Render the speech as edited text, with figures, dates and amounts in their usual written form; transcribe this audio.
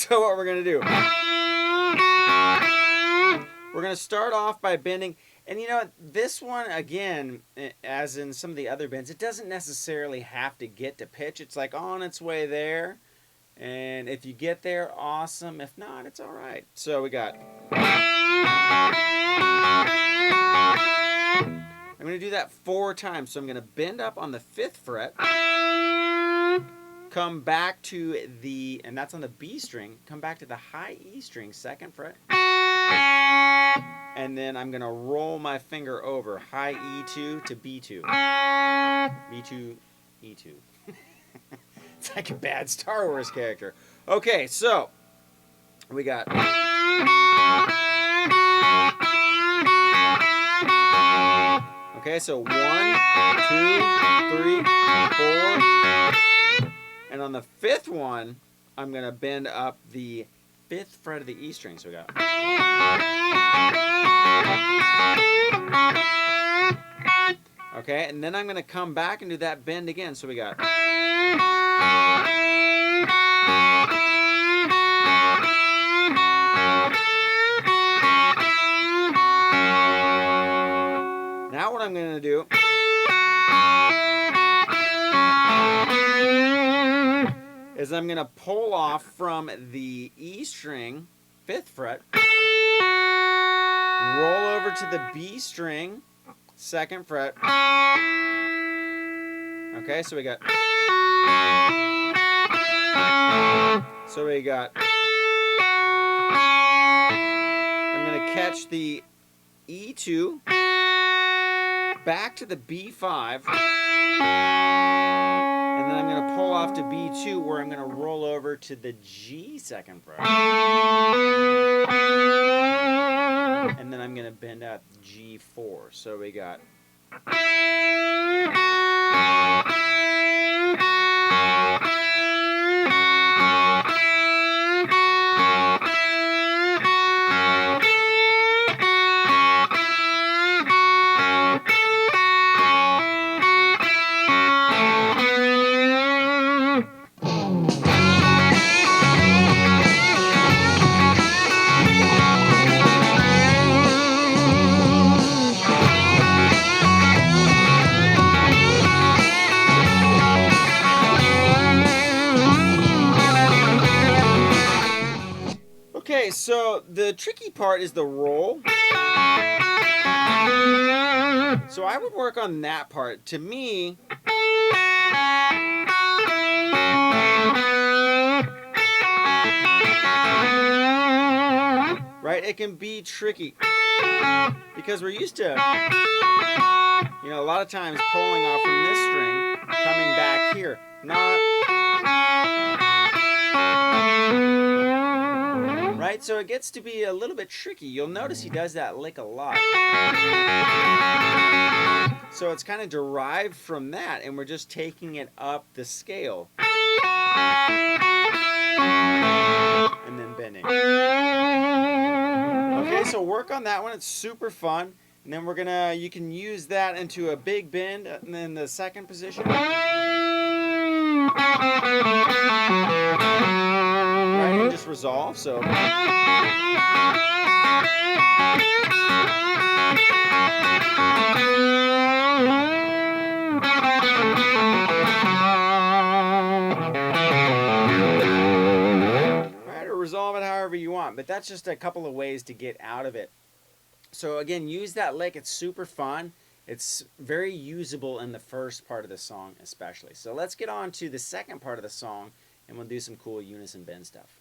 So what we're going to do, we're going to start off by bending. And you know, this one, again, as in some of the other bends, it doesn't necessarily have to get to pitch. It's like on its way there. And if you get there, awesome. If not, it's all right. So we got... I'm going to do that 4 times. So I'm going to bend up on the 5th fret, come back to the, and that's on the B string, come back to the high E string, 2nd fret, and then I'm going to roll my finger over, high E2 to B2. B2, E2. It's like a bad Star Wars character. Okay, so we got... Okay, so 1, 2, 3, 4. And on the 5th one, I'm going to bend up the 5th fret of the E string. So we got... Okay, and then I'm going to come back and do that bend again. So we got... Now what I'm going to do is I'm going to pull off from the E string, 5th fret, roll over to the B string, 2nd fret. Okay, so we got... I'm going to catch the E2, back to the B5, and then I'm going to pull off to B2 where I'm going to roll over to the G 2nd fret. And then I'm going to bend out G4. So we got... Okay, so the tricky part is the roll. So I would work on that part. To me, right, it can be tricky because we're used to, you know, a lot of times pulling off from this string, coming back here. Not... Right, so it gets to be a little bit tricky. You'll notice he does that lick a lot. So it's kind of derived from that, and we're just taking it up the scale. And then bending. Okay, so work on that one. It's super fun. And then we're gonna, you can use that into a big bend, and then the 2nd position. Right, and just resolve, so. Right, or resolve it however you want, but that's just a couple of ways to get out of it. So again, use that lick. It's super fun. It's very usable in the first part of the song especially. So let's get on to the second part of the song, and we'll do some cool unison bend stuff.